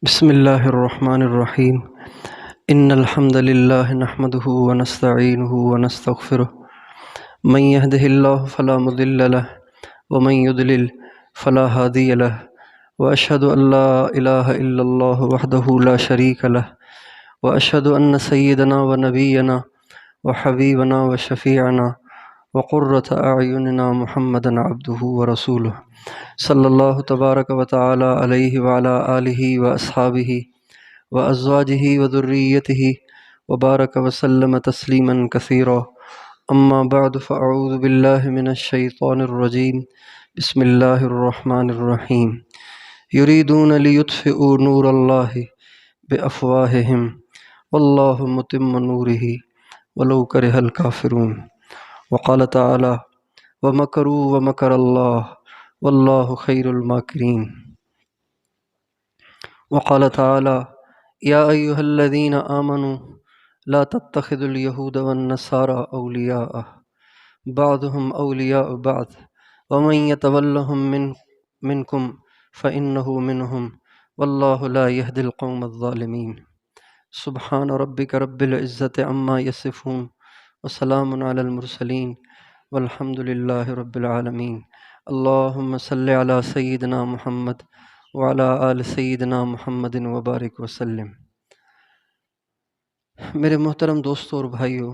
بسم الله الرحمن الرحيم. إن الحمد لله نحمده ونستعينه ونستغفره. من يهده الله فلا مضل له ومن يضلل فلا هادي له، وأشهد أن لا إله إلا الله وحده لا شريك له، وأشهد أن سيدنا ونبينا وحبيبنا وشفيعنا وقرة أعيننا محمدا عبده ورسوله صلى الله تبارك وتعالى عليه وعلى آله وأصحابه وأزواجه وذريته وبارك وسلم تسليما كثيرا. أما بعد، فأعوذ بالله من الشيطان الرجيم. بسم الله الرحمن الرحيم. يريدون ليطفئوا نور الله بأفواههم والله متم نوره ولو كره الكافرون. وقال تعالى: ومكروا ومكر الله والله خير الماكرين. وقال تعالى: يا أيها الذين آمنوا لا تتخذوا اليهود والنصارى أولياء بعضهم أولياء بعض ومن يتولهم منكم فإنه منهم والله لا يهدي القوم الظالمين. سبحان ربك رب العزة عما يصفون وسلام على المرسلين والحمد لله رب العالمين. اللهم صل على سيدنا محمد وعلى آل سیدنا محمد وبارک وسلم. میرے محترم دوستوں اور بھائیوں،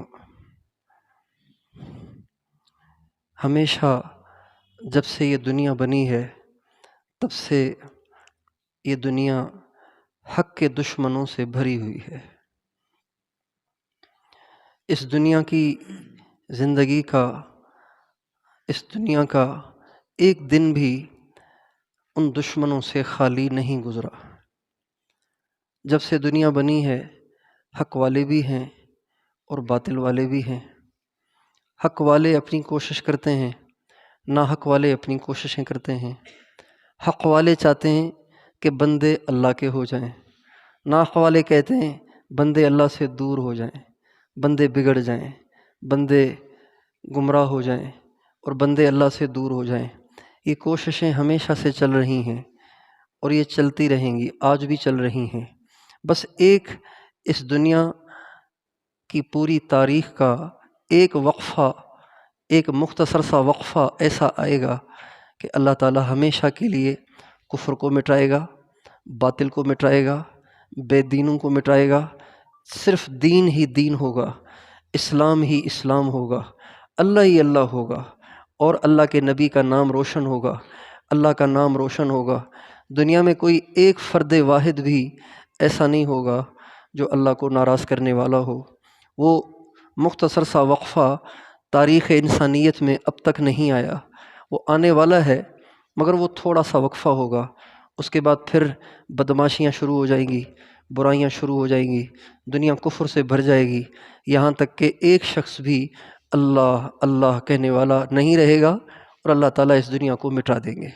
ہمیشہ جب سے یہ دنیا بنی ہے تب سے یہ دنیا حق کے دشمنوں سے بھری ہوئی ہے. اس دنیا کی زندگی کا، اس دنیا کا ایک دن بھی ان دشمنوں سے خالی نہیں گزرا. جب سے دنیا بنی ہے حق والے بھی ہیں اور باطل والے بھی ہیں. حق والے اپنی کوشش کرتے ہیں، ناحق والے اپنی کوششیں کرتے ہیں. حق والے چاہتے ہیں کہ بندے اللہ کے ہو جائیں، ناحق والے کہتے ہیں بندے اللہ سے دور ہو جائیں، بندے بگڑ جائیں، بندے گمراہ ہو جائیں اور بندے اللہ سے دور ہو جائیں. یہ کوششیں ہمیشہ سے چل رہی ہیں اور یہ چلتی رہیں گی، آج بھی چل رہی ہیں. بس ایک اس دنیا کی پوری تاریخ کا ایک وقفہ، ایک مختصر سا وقفہ ایسا آئے گا کہ اللہ تعالی ہمیشہ کے لیے کفر کو مٹائے گا، باطل کو مٹائے گا، بے دینوں کو مٹائے گا. صرف دین ہی دین ہوگا، اسلام ہی اسلام ہوگا، اللہ ہی اللہ ہوگا اور اللہ کے نبی کا نام روشن ہوگا، اللہ کا نام روشن ہوگا. دنیا میں کوئی ایک فرد واحد بھی ایسا نہیں ہوگا جو اللہ کو ناراض کرنے والا ہو. وہ مختصر سا وقفہ تاریخ انسانیت میں اب تک نہیں آیا، وہ آنے والا ہے مگر وہ تھوڑا سا وقفہ ہوگا. اس کے بعد پھر بدماشیاں شروع ہو جائیں گی، برائیاں شروع ہو جائیں گی، دنیا کفر سے بھر جائے گی، یہاں تک کہ ایک شخص بھی اللہ اللہ کہنے والا نہیں رہے گا اور اللہ تعالیٰ اس دنیا کو مٹا دیں گے.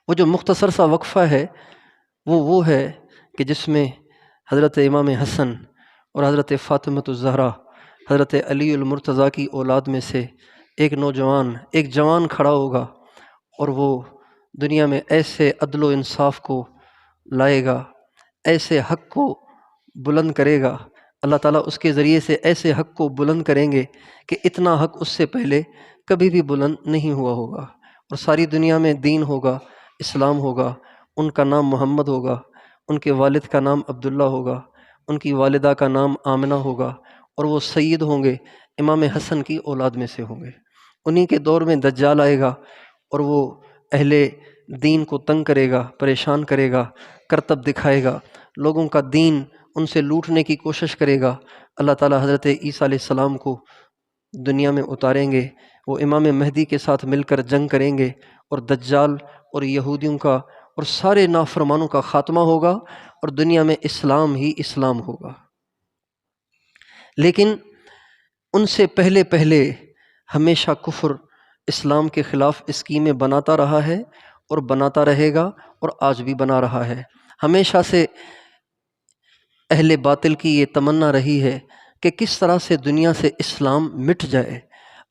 وہ جو مختصر سا وقفہ ہے وہ ہے کہ جس میں حضرت امام حسن اور حضرت فاطمۃ الزہرا، حضرت علی المرتضیٰ کی اولاد میں سے ایک نوجوان، ایک جوان کھڑا ہوگا اور وہ دنیا میں ایسے عدل و انصاف کو لائے گا، ایسے حق کو بلند کرے گا. اللہ تعالیٰ اس کے ذریعے سے ایسے حق کو بلند کریں گے کہ اتنا حق اس سے پہلے کبھی بھی بلند نہیں ہوا ہوگا. اور ساری دنیا میں دین ہوگا، اسلام ہوگا، ان کا نام محمد ہوگا، ان کے والد کا نام عبداللہ ہوگا، ان کی والدہ کا نام آمنہ ہوگا اور وہ سید ہوں گے، امام حسن کی اولاد میں سے ہوں گے. انہی کے دور میں دجال آئے گا اور وہ اہل دین کو تنگ کرے گا، پریشان کرے گا، کرتب دکھائے گا، لوگوں کا دین ان سے لوٹنے کی کوشش کرے گا. اللہ تعالیٰ حضرت عیسیٰ علیہ السلام کو دنیا میں اتاریں گے، وہ امام مہدی کے ساتھ مل کر جنگ کریں گے اور دجال اور یہودیوں کا اور سارے نافرمانوں کا خاتمہ ہوگا اور دنیا میں اسلام ہی اسلام ہوگا. لیکن ان سے پہلے پہلے ہمیشہ کفر اسلام کے خلاف اسکیمیں بناتا رہا ہے اور بناتا رہے گا اور آج بھی بنا رہا ہے. ہمیشہ سے اہل باطل کی یہ تمنا رہی ہے کہ کس طرح سے دنیا سے اسلام مٹ جائے،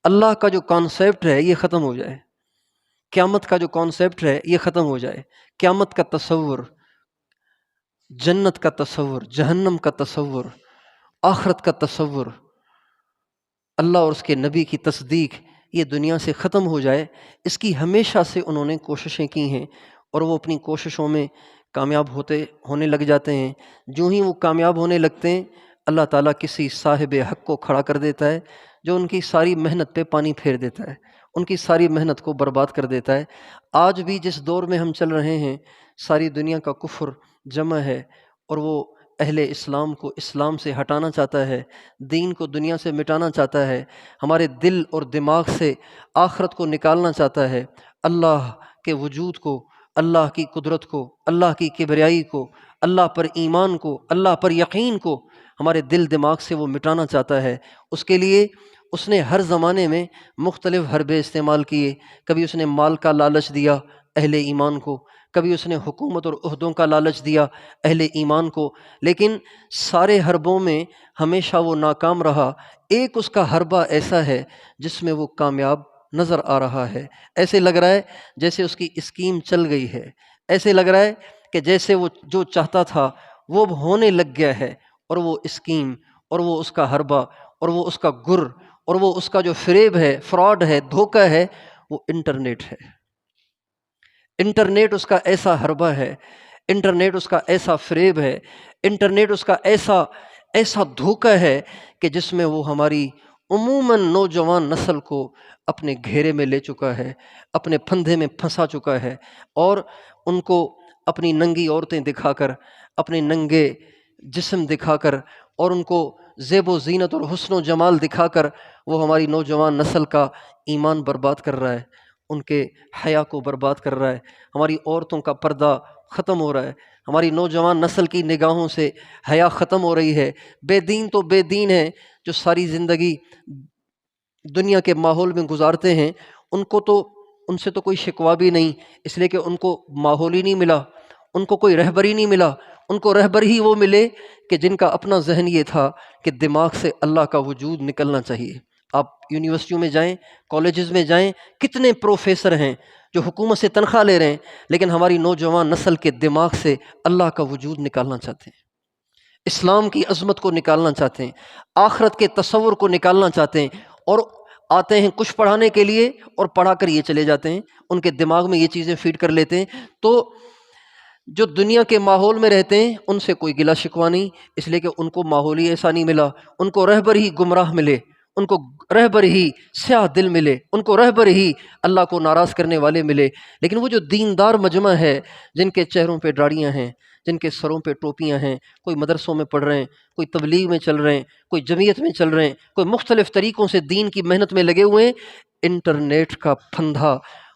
اللہ کا جو کانسیپٹ ہے یہ ختم ہو جائے، قیامت کا جو کانسیپٹ ہے یہ ختم ہو جائے، قیامت کا تصور، جنت کا تصور، جہنم کا تصور، آخرت کا تصور، اللہ اور اس کے نبی کی تصدیق یہ دنیا سے ختم ہو جائے، اس کی ہمیشہ سے انہوں نے کوششیں کی ہیں، اور وہ اپنی کوششوں میں کامیاب ہونے لگ جاتے ہیں۔ جو ہی وہ کامیاب ہونے لگتے ہیں، اللہ تعالیٰ کسی صاحب حق کو کھڑا کر دیتا ہے جو ان کی ساری محنت پہ پانی پھیر دیتا ہے، ان کی ساری محنت کو برباد کر دیتا ہے۔ آج بھی جس دور میں ہم چل رہے ہیں، ساری دنیا کا کفر جمع ہے، اور وہ اہل اسلام کو اسلام سے ہٹانا چاہتا ہے، دین کو دنیا سے مٹانا چاہتا ہے، ہمارے دل اور دماغ سے آخرت کو نکالنا چاہتا ہے، اللہ کے وجود کو، اللہ کی قدرت کو، اللہ کی کبریائی کو، اللہ پر ایمان کو، اللہ پر یقین کو ہمارے دل دماغ سے وہ مٹانا چاہتا ہے۔ اس کے لیے اس نے ہر زمانے میں مختلف حربے استعمال کیے۔ کبھی اس نے مال کا لالچ دیا اہل ایمان کو، کبھی اس نے حکومت اور عہدوں کا لالچ دیا اہل ایمان کو، لیکن سارے حربوں میں ہمیشہ وہ ناکام رہا۔ ایک اس کا حربہ ایسا ہے جس میں وہ کامیاب نظر آ رہا ہے، ایسے لگ رہا ہے جیسے اس کی اسکیم چل گئی ہے، ایسے لگ رہا ہے کہ جیسے وہ جو چاہتا تھا وہ اب ہونے لگ گیا ہے، اور وہ اسکیم اور وہ اس کا حربہ اور وہ اس کا گر اور وہ اس کا جو فریب ہے، فراڈ ہے، دھوکہ ہے، وہ انٹرنیٹ ہے۔ انٹرنیٹ اس کا ایسا حربہ ہے، انٹرنیٹ اس کا ایسا فریب ہے، انٹرنیٹ اس کا ایسا دھوکہ ہے کہ جس میں وہ ہماری عموماً نوجوان نسل کو اپنے گھیرے میں لے چکا ہے، اپنے پھندے میں پھنسا چکا ہے، اور ان کو اپنی ننگی عورتیں دکھا کر، اپنے ننگے جسم دکھا کر، اور ان کو زیب و زینت اور حسن و جمال دکھا کر وہ ہماری نوجوان نسل کا ایمان برباد کر رہا ہے، ان کے حیا کو برباد کر رہا ہے، ہماری عورتوں کا پردہ ختم ہو رہا ہے، ہماری نوجوان نسل کی نگاہوں سے حیا ختم ہو رہی ہے۔ بے دین تو بے دین ہیں جو ساری زندگی دنیا کے ماحول میں گزارتے ہیں، ان سے تو کوئی شکوہ بھی نہیں، اس لیے کہ ان کو ماحول ہی نہیں ملا، ان کو کوئی رہبری نہیں ملا، ان کو رہبر ہی وہ ملے کہ جن کا اپنا ذہن یہ تھا کہ دماغ سے اللہ کا وجود نکلنا چاہیے۔ آپ یونیورسٹیوں میں جائیں، کالجز میں جائیں، کتنے پروفیسر ہیں جو حکومت سے تنخواہ لے رہے ہیں، لیکن ہماری نوجوان نسل کے دماغ سے اللہ کا وجود نکالنا چاہتے ہیں، اسلام کی عظمت کو نکالنا چاہتے ہیں، آخرت کے تصور کو نکالنا چاہتے ہیں، اور آتے ہیں کچھ پڑھانے کے لیے اور پڑھا کر یہ چلے جاتے ہیں، ان کے دماغ میں یہ چیزیں فیڈ کر لیتے ہیں۔ تو جو دنیا کے ماحول میں رہتے ہیں ان سے کوئی گلہ شکوہ نہیں، اس لیے کہ ان کو ماحول ہی ایسا نہیں ملا، ان کو رہبر ہی گمراہ ملے، ان کو رہبر ہی سیاہ دل ملے، ان کو رہبر ہی اللہ کو ناراض کرنے والے ملے۔ لیکن وہ جو دیندار مجمع ہے، جن کے چہروں پہ داڑھیاں ہیں، جن کے سروں پہ ٹوپیاں ہیں، کوئی مدرسوں میں پڑھ رہے ہیں، کوئی تبلیغ میں چل رہے ہیں، کوئی جمعیت میں چل رہے ہیں، کوئی مختلف طریقوں سے دین کی محنت میں لگے ہوئے ہیں، انٹرنیٹ کا پھندا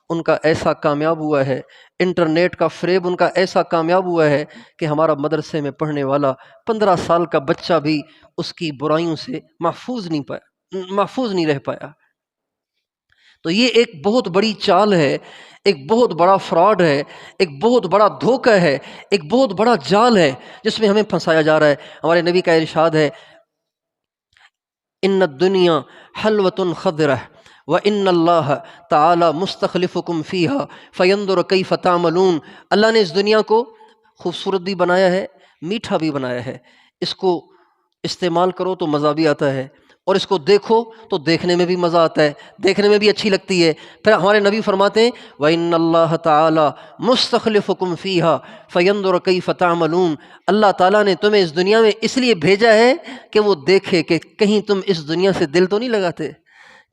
ان کا ایسا کامیاب ہوا ہے، انٹرنیٹ کا فریب ان کا ایسا کامیاب ہوا ہے کہ ہمارا مدرسے میں پڑھنے والا 15 سال کا بچہ بھی اس کی برائیوں سے محفوظ نہیں رہ پایا۔ تو یہ ایک بہت بڑی چال ہے، ایک بہت بڑا فراڈ ہے، ایک بہت بڑا دھوکہ ہے، ایک بہت بڑا جال ہے جس میں ہمیں پھنسایا جا رہا ہے۔ ہمارے نبی کا ارشاد ہے، ان الدنیا حلوۃ خضرہ وان اللہ تعالی مستخلفکم فیہا فینظر کیف تعملون۔ اللہ نے اس دنیا کو خوبصورت بھی بنایا ہے، میٹھا بھی بنایا ہے، اس کو استعمال کرو تو مزہ بھی آتا ہے، اور اس کو دیکھو تو دیکھنے میں بھی مزہ آتا ہے، دیکھنے میں بھی اچھی لگتی ہے۔ پھر ہمارے نبی فرماتے ہیں وَإِنَّ اللَّهَ تَعَالَى مُسْتَخْلِفُكُمْ فِيهَا فَيَنظُرَ كَيْفَ تَعْمَلُونَ۔ اللہ تعالیٰ نے تمہیں اس دنیا میں اس لیے بھیجا ہے کہ وہ دیکھے کہ کہیں تم اس دنیا سے دل تو نہیں لگاتے،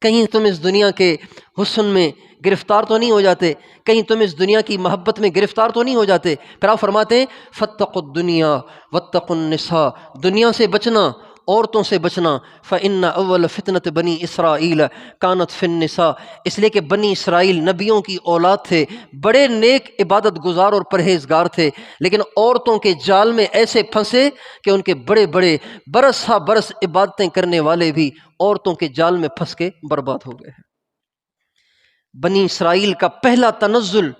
کہیں تم اس دنیا کے حسن میں گرفتار تو نہیں ہو جاتے، کہیں تم اس دنیا کی محبت میں گرفتار تو نہیں ہو جاتے۔ پھر آپ فرماتے ہیں فَاتَّقُوا الدُّنْيَا وَاتَّقُوا النِّسَاءَ، دنیا سے بچنا، عورتوں سے بچنا۔ فَإِنَّ أَوَّلَ فِتْنَةِ بَنِي إِسْرَائِيلَ كَانَتْ فِي النِّسَاءِ، اس لیے کہ بنی اسرائیل نبیوں کی اولاد تھے، بڑے نیک عبادت گزار اور پرہیزگار تھے، لیکن عورتوں کے جال میں ایسے پھنسے کہ ان کے بڑے بڑے برس ہا برس عبادتیں کرنے والے بھی عورتوں کے جال میں پھنس کے برباد ہو گئے۔ بنی اسرائیل کا پہلا تنزل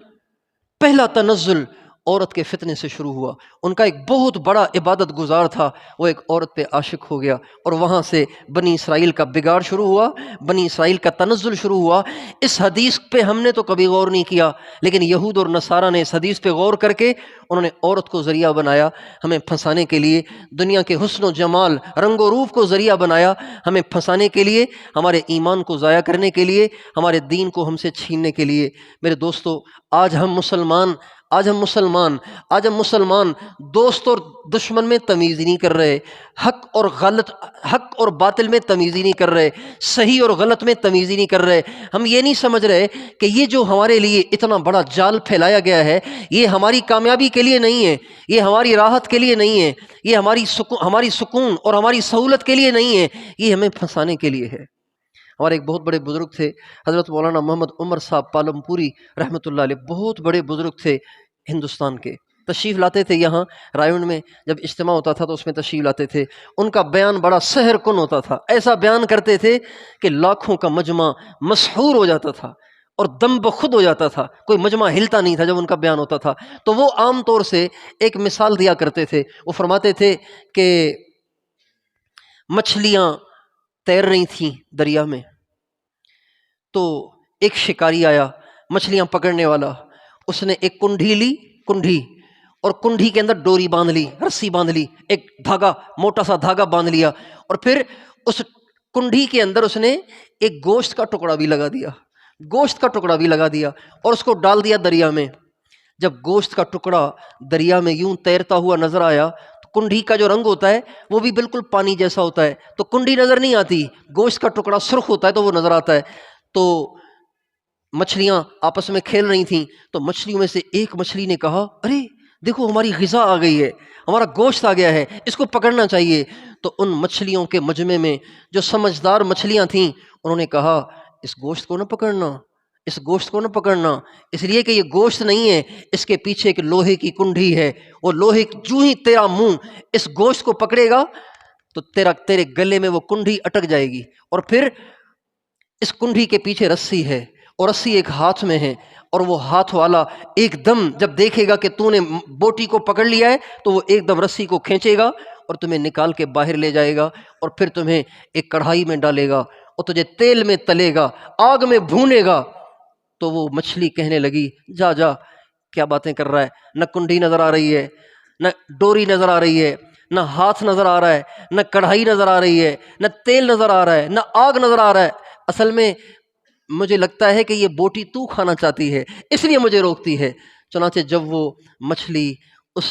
عورت کے فتنے سے شروع ہوا۔ ان کا ایک بہت بڑا عبادت گزار تھا، وہ ایک عورت پہ عاشق ہو گیا، اور وہاں سے بنی اسرائیل کا بگاڑ شروع ہوا، بنی اسرائیل کا تنزل شروع ہوا۔ اس حدیث پہ ہم نے تو کبھی غور نہیں کیا، لیکن یہود اور نصارہ نے اس حدیث پہ غور کر کے انہوں نے عورت کو ذریعہ بنایا ہمیں پھنسانے کے لیے، دنیا کے حسن و جمال، رنگ و روپ کو ذریعہ بنایا ہمیں پھنسانے کے لیے، ہمارے ایمان کو ضائع کرنے کے لیے، ہمارے دین کو ہم سے چھیننے کے لیے۔ میرے دوستو، آج ہم مسلمان دوست اور دشمن میں تمیز ہی نہیں کر رہے، حق اور باطل میں تمیز ہی نہیں کر رہے، صحیح اور غلط میں تمیز ہی نہیں کر رہے۔ ہم یہ نہیں سمجھ رہے کہ یہ جو ہمارے لیے اتنا بڑا جال پھیلایا گیا ہے، یہ ہماری کامیابی کے لیے نہیں ہے، یہ ہماری راحت کے لیے نہیں ہے، یہ ہماری سکون اور ہماری سہولت کے لیے نہیں ہے، یہ ہمیں پھنسانے کے لیے ہے۔ ہمارے ایک بہت بڑے بزرگ تھے حضرت مولانا محمد عمر صاحب پالم پوری رحمۃ اللہ علیہ، بہت بڑے بزرگ تھے ہندوستان کے، تشریف لاتے تھے یہاں رائے میں، جب اجتماع ہوتا تھا تو اس میں تشریف لاتے تھے۔ ان کا بیان بڑا سحر کن ہوتا تھا، ایسا بیان کرتے تھے کہ لاکھوں کا مجمع مسحور ہو جاتا تھا اور دم بخود ہو جاتا تھا، کوئی مجمع ہلتا نہیں تھا جب ان کا بیان ہوتا تھا۔ تو وہ عام طور سے ایک مثال دیا کرتے تھے، وہ فرماتے تھے کہ مچھلیاں تیر رہی تھیں دریا میں، تو ایک شکاری آیا مچھلیاں پکڑنے والا، اس نے ایک کنڈھی اور کنڈھی کے اندر ڈوری باندھ لی، رسی باندھ لی، ایک دھاگا، موٹا سا دھاگا باندھ لیا، اور پھر اس کنڈھی کے اندر اس نے ایک گوشت کا ٹکڑا بھی لگا دیا اور اس کو ڈال دیا دریا میں۔ جب گوشت کا ٹکڑا دریا میں یوں تیرتا ہوا نظر آیا، کنڈھی کا جو رنگ ہوتا ہے وہ بھی بالکل پانی جیسا ہوتا ہے، تو کنڈھی نظر نہیں آتی، گوشت کا ٹکڑا سرخ ہوتا ہے تو وہ نظر آتا ہے۔ تو مچھلیاں آپس میں کھیل رہی تھیں، تو مچھلیوں میں سے ایک مچھلی نے کہا، ارے دیکھو ہماری غذا آ گئی ہے، ہمارا گوشت آ گیا ہے، اس کو پکڑنا چاہیے۔ تو ان مچھلیوں کے مجمع میں جو سمجھدار مچھلیاں تھیں انہوں نے کہا، اس گوشت کو نہ پکڑنا، اس لیے کہ یہ گوشت نہیں ہے، اس کے پیچھے ایک لوہے کی کنڈھی ہے، وہ لوہے جو ہی تیرا منہ اس گوشت کو پکڑے گا تو تیرے گلے میں وہ کنڈھی اٹک جائے گی، اور پھر اس کنڈھی کے پیچھے رسی ہے، اور رسی ایک ہاتھ میں ہے، اور وہ ہاتھ والا ایک دم جب دیکھے گا کہ تو نے بوٹی کو پکڑ لیا ہے تو وہ ایک دم رسی کو کھینچے گا اور تمہیں نکال کے باہر لے جائے گا، اور پھر تمہیں ایک کڑھائی میں ڈالے گا اور تجھے تیل میں تلے گا، آگ میں بھونے گا۔ تو وہ مچھلی کہنے لگی، جا کیا باتیں کر رہا ہے، نہ کنڈھی نظر آ رہی ہے، نہ ڈوری نظر آ رہی ہے، نہ ہاتھ نظر آ رہا ہے، نہ کڑھائی نظر آ رہی ہے، نہ تیل نظر آ رہا ہے، نہ آگ نظر آ رہا ہے، اصل میں مجھے لگتا ہے کہ یہ بوٹی تو کھانا چاہتی ہے اس لیے مجھے روکتی ہے۔ چنانچہ جب وہ مچھلی اس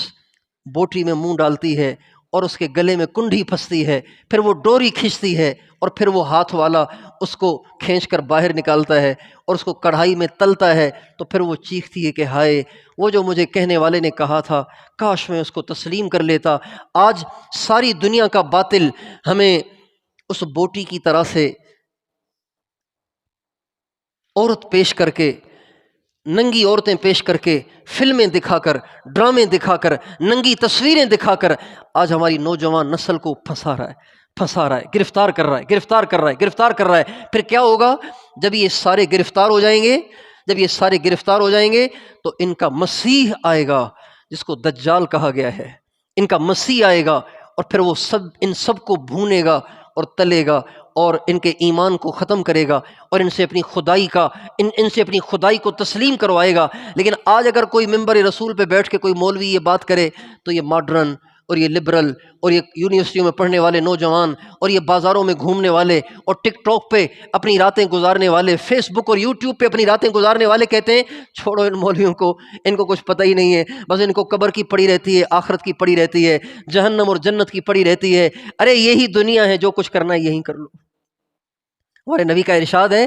بوٹی میں منہ ڈالتی ہے اور اس کے گلے میں کنڈھی پھنستی ہے، پھر وہ ڈوری کھینچتی ہے، اور پھر وہ ہاتھ والا اس کو کھینچ کر باہر نکالتا ہے اور اس کو کڑھائی میں تلتا ہے، تو پھر وہ چیختی ہے کہ ہائے، وہ جو مجھے کہنے والے نے کہا تھا، کاش میں اس کو تسلیم کر لیتا۔ آج ساری دنیا کا باطل ہمیں اس بوٹی کی طرح سے عورت پیش کر کے، ننگی عورتیں پیش کر کے، فلمیں دکھا کر، ڈرامے دکھا کر، ننگی تصویریں دکھا کر آج ہماری نوجوان نسل کو پھنسا رہا ہے، گرفتار کر رہا ہے۔ پھر کیا ہوگا جب یہ سارے گرفتار ہو جائیں گے تو ان کا مسیح آئے گا جس کو دجال کہا گیا ہے، ان کا مسیح آئے گا اور پھر وہ ان سب کو بھونے گا اور تلے گا اور ان کے ایمان کو ختم کرے گا اور ان سے اپنی خدائی کو تسلیم کروائے گا۔ لیکن آج اگر کوئی ممبر رسول پہ بیٹھ کے کوئی مولوی یہ بات کرے تو یہ ماڈرن اور یہ لبرل اور یہ یونیورسٹیوں میں پڑھنے والے نوجوان اور یہ بازاروں میں گھومنے والے اور ٹک ٹاک پہ اپنی راتیں گزارنے والے، فیس بک اور یوٹیوب پہ اپنی راتیں گزارنے والے کہتے ہیں چھوڑو ان مولویوں کو، ان کو کچھ پتہ ہی نہیں ہے، بس ان کو قبر کی پڑی رہتی ہے، آخرت کی پڑی رہتی ہے، جہنم اور جنت کی پڑی رہتی ہے۔ ارے یہی دنیا ہے، جو کچھ کرنا ہے یہی کر لو۔ ہمارے نبی کا ارشاد ہے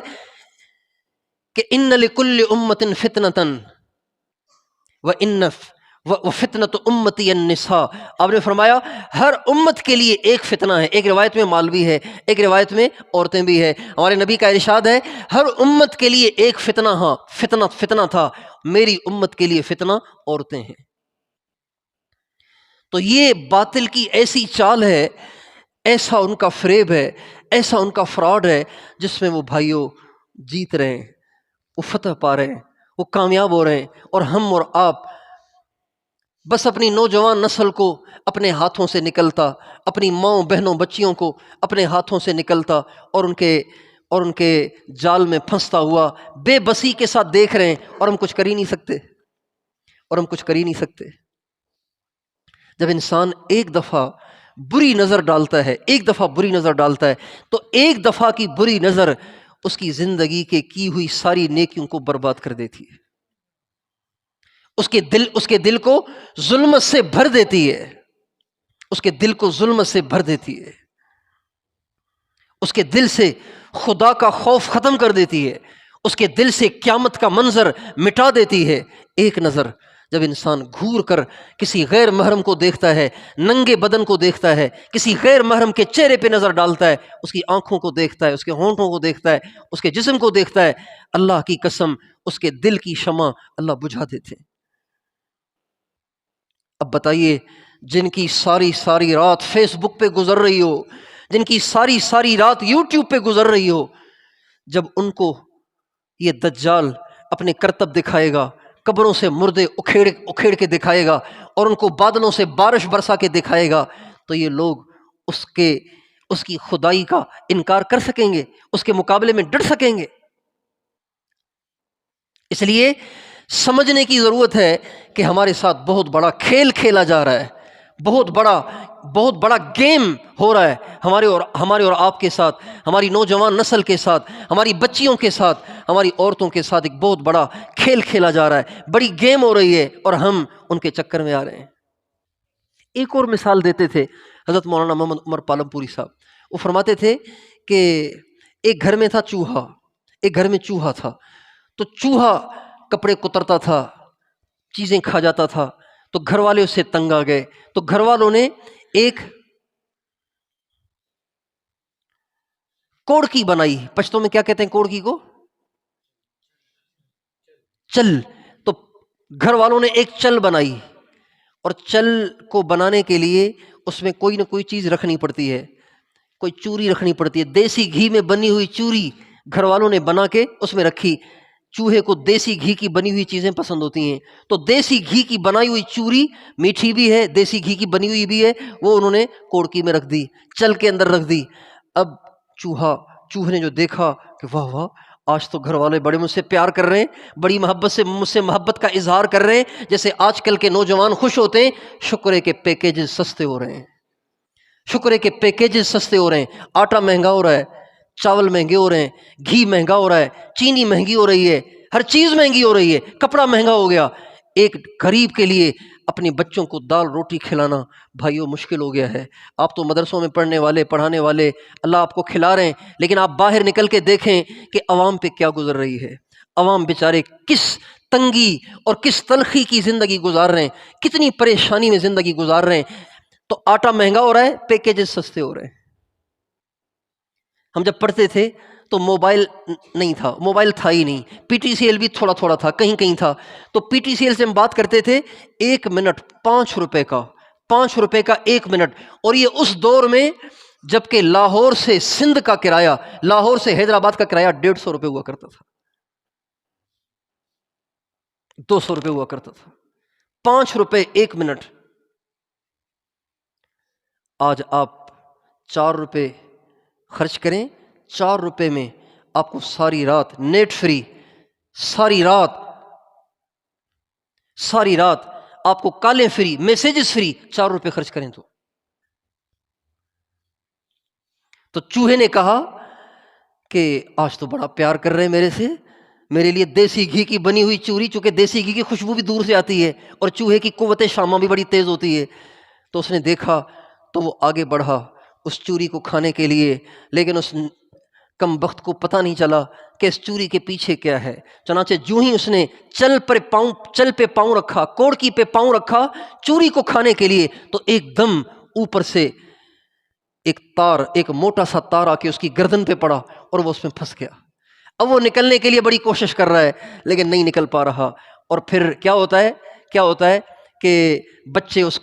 کہ ان لکل امت فتنۃ وفتنۃ امتی النساء، آپ نے فرمایا ہر امت کے لیے ایک فتنہ ہے، ایک روایت میں مالوی ہے، ایک روایت میں عورتیں بھی ہے۔ ہمارے نبی کا ارشاد ہے ہر امت کے لیے ایک فتنہ تھا، میری امت کے لیے فتنہ عورتیں ہیں۔ تو یہ باطل کی ایسی چال ہے، ایسا ان کا فریب ہے، ایسا ان کا فراڈ ہے، جس میں وہ بھائیوں جیت رہے ہیں، وہ فتح پا رہے ہیں، وہ کامیاب ہو رہے ہیں، اور ہم اور آپ بس اپنی نوجوان نسل کو اپنے ہاتھوں سے نکلتا، اپنی ماؤں بہنوں بچیوں کو اپنے ہاتھوں سے نکلتا اور ان کے جال میں پھنستا ہوا بے بسی کے ساتھ دیکھ رہے ہیں، اور ہم کچھ کر ہی نہیں سکتے جب انسان ایک دفعہ بری نظر ڈالتا ہے تو ایک دفعہ کی بری نظر اس کی زندگی کے کی ہوئی ساری نیکیوں کو برباد کر دیتی ہے، اس کے دل کو ظلمت سے بھر دیتی ہے، اس کے دل سے خدا کا خوف ختم کر دیتی ہے، اس کے دل سے قیامت کا منظر مٹا دیتی ہے۔ ایک نظر جب انسان گھور کر کسی غیر محرم کو دیکھتا ہے، ننگے بدن کو دیکھتا ہے، کسی غیر محرم کے چہرے پہ نظر ڈالتا ہے، اس کی آنکھوں کو دیکھتا ہے، اس کے ہونٹوں کو دیکھتا ہے، اس کے جسم کو دیکھتا ہے، اللہ کی قسم اس کے دل کی شمع اللہ بجھا دیتے ہیں۔ اب بتائیے، جن کی ساری رات فیس بک پہ گزر رہی ہو، جن کی ساری رات یوٹیوب پہ گزر رہی ہو، جب ان کو یہ دجال اپنے کرتب دکھائے گا، قبروں سے مردے اکھیڑ کے دکھائے گا اور ان کو بادلوں سے بارش برسا کے دکھائے گا، تو یہ لوگ اس کی خدائی کا انکار کر سکیں گے؟ اس کے مقابلے میں ڈٹ سکیں گے؟ اس لیے سمجھنے کی ضرورت ہے کہ ہمارے ساتھ بہت بڑا کھیل کھیلا جا رہا ہے، بہت بڑا گیم ہو رہا ہے ہمارے اور آپ کے ساتھ، ہماری نوجوان نسل کے ساتھ، ہماری بچیوں کے ساتھ، ہماری عورتوں کے ساتھ ایک بہت بڑا کھیل کھیلا جا رہا ہے، بڑی گیم ہو رہی ہے اور ہم ان کے چکر میں آ رہے ہیں۔ ایک اور مثال دیتے تھے حضرت مولانا محمد عمر پالم پوری صاحب، وہ فرماتے تھے کہ ایک گھر میں چوہا تھا، تو چوہا کپڑے کترتا تھا، چیزیں کھا جاتا تھا، تو گھر والے اس سے تنگ آ گئے، تو گھر والوں نے ایک کوڑکی بنائی۔ پشتوں میں کیا کہتے ہیں کوڑکی کو؟ چل۔ تو گھر والوں نے ایک چل بنائی، اور چل کو بنانے کے لیے اس میں کوئی نہ کوئی چیز رکھنی پڑتی ہے، کوئی چوری رکھنی پڑتی ہے، دیسی گھی میں بنی ہوئی چوری گھر والوں نے بنا کے اس میں رکھی۔ چوہے کو دیسی گھی کی بنی ہوئی چیزیں پسند ہوتی ہیں، تو دیسی گھی کی بنائی ہوئی چوری میٹھی بھی ہے، دیسی گھی کی بنی ہوئی بھی ہے، وہ انہوں نے کوڑکی میں رکھ دی، چل کے اندر رکھ دی۔ اب چوہے نے جو دیکھا کہ واہ واہ، آج تو گھر والے بڑے مجھ سے پیار کر رہے ہیں، بڑی محبت سے مجھ سے محبت کا اظہار کر رہے ہیں، جیسے آج کل کے نوجوان خوش ہوتے ہیں۔ شکر ہے کہ پیکیجز سستے ہو رہے ہیں، آٹا مہنگا ہو رہا ہے، چاول مہنگے ہو رہے ہیں، گھی مہنگا ہو رہا ہے، چینی مہنگی ہو رہی ہے، ہر چیز مہنگی ہو رہی ہے، کپڑا مہنگا ہو گیا۔ ایک غریب کے لیے اپنے بچوں کو دال روٹی کھلانا بھائیوں مشکل ہو گیا ہے۔ آپ تو مدرسوں میں پڑھانے والے اللہ آپ کو کھلا رہے ہیں، لیکن آپ باہر نکل کے دیکھیں کہ عوام پہ کیا گزر رہی ہے۔ عوام بیچارے کس تنگی اور کس تلخی کی زندگی گزار رہے ہیں، کتنی پریشانی میں زندگی گزار رہے ہیں۔ تو آٹا مہنگا ہو رہا ہے، پیکیجز سستے ہو رہے ہیں۔ ہم جب پڑھتے تھے تو موبائل نہیں تھا، موبائل تھا ہی نہیں، پی ٹی سی ایل بھی تھوڑا تھوڑا تھا، کہیں کہیں تھا، تو پی ٹی سی ایل سے ہم بات کرتے تھے 1 منٹ 5 روپے کا 1 منٹ، اور یہ اس دور میں جبکہ لاہور سے سندھ کا کرایہ، لاہور سے حیدرآباد کا کرایہ 150 روپے ہوا کرتا تھا، 200 روپے ہوا کرتا تھا، 5 روپے 1 منٹ۔ آج آپ 4 روپے خرچ کریں، 4 روپے میں آپ کو ساری رات نیٹ فری، ساری رات آپ کو کالیں فری، میسیجز فری، 4 روپے خرچ کریں تو چوہے نے کہا کہ آج تو بڑا پیار کر رہے ہیں میرے سے، میرے لیے دیسی گھی کی بنی ہوئی چوری، چونکہ دیسی گھی کی خوشبو بھی دور سے آتی ہے اور چوہے کی قوت شامہ بھی بڑی تیز ہوتی ہے، تو اس نے دیکھا تو وہ آگے بڑھا اس چوری کو کھانے کے لیے، لیکن اس کم بخت کو پتہ نہیں چلا کہ اس چوری کے پیچھے کیا ہے۔ چنانچہ جو ہی اس نے چل پہ پاؤں رکھا، کوڑکی پہ پاؤں رکھا چوری کو کھانے کے لیے، تو ایک دم اوپر سے ایک موٹا سا تار آ کے اس کی گردن پہ پڑا اور وہ اس میں پھنس گیا۔ اب وہ نکلنے کے لیے بڑی کوشش کر رہا ہے لیکن نہیں نکل پا رہا، اور پھر کیا ہوتا ہے کہ بچے اس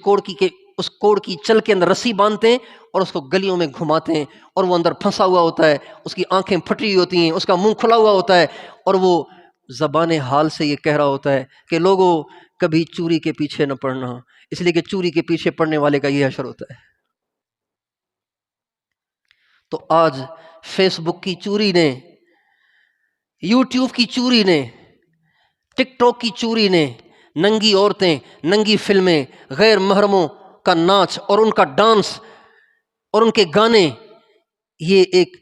کوڑکی چل کے اندر رسی باندھتے ہیں اور اس کو گلیوں میں گھماتے ہیں، اور وہ اندر پھنسا ہوا ہوتا ہے، اس کی آنکھیں پھٹی ہوئی ہوتی ہیں، اس کا منہ کھلا ہوا ہوتا ہے، اور وہ زبان حال سے یہ کہہ رہا ہوتا ہے کہ لوگوں کبھی چوری کے پیچھے نہ پڑنا، اس لیے کہ چوری کے پیچھے پڑنے والے کا یہ حشر ہوتا ہے۔ تو آج فیس بک کی چوری نے، یوٹیوب کی چوری نے، ٹک ٹاک کی چوری نے، ننگی عورتیں، ننگی فلمیں، غیر محرموں کا ناچ اور ان کا ڈانس اور ان کے گانے، یہ ایک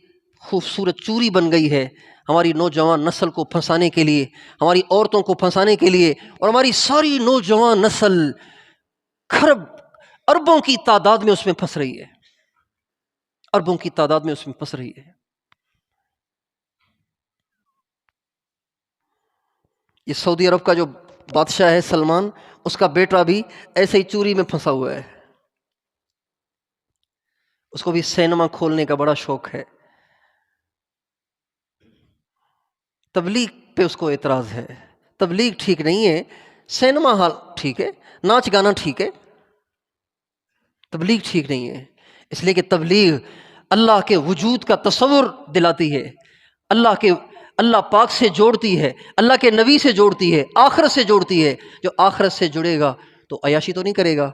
خوبصورت چوری بن گئی ہے ہماری نوجوان نسل کو پھنسانے کے لیے، ہماری عورتوں کو پھنسانے کے لیے، اور ہماری ساری نوجوان نسل کھرب اربوں کی تعداد میں اس میں پھنس رہی ہے، اربوں کی تعداد میں اس میں پھنس رہی ہے۔ یہ سعودی عرب کا جو بادشاہ ہے سلمان، اس کا بیٹا بھی ایسے ہی چوری میں پھنسا ہوا ہے، اس کو بھی سینما کھولنے کا بڑا شوق ہے۔ تبلیغ پہ اس کو اعتراض ہے، تبلیغ ٹھیک نہیں ہے، سینما ہال ٹھیک ہے، ناچ گانا ٹھیک ہے، تبلیغ ٹھیک نہیں ہے۔ اس لیے کہ تبلیغ اللہ کے وجود کا تصور دلاتی ہے، اللہ پاک سے جوڑتی ہے، اللہ کے نبی سے جوڑتی ہے، آخرت سے جوڑتی ہے۔ جو آخرت سے جڑے گا تو عیاشی تو نہیں کرے گا،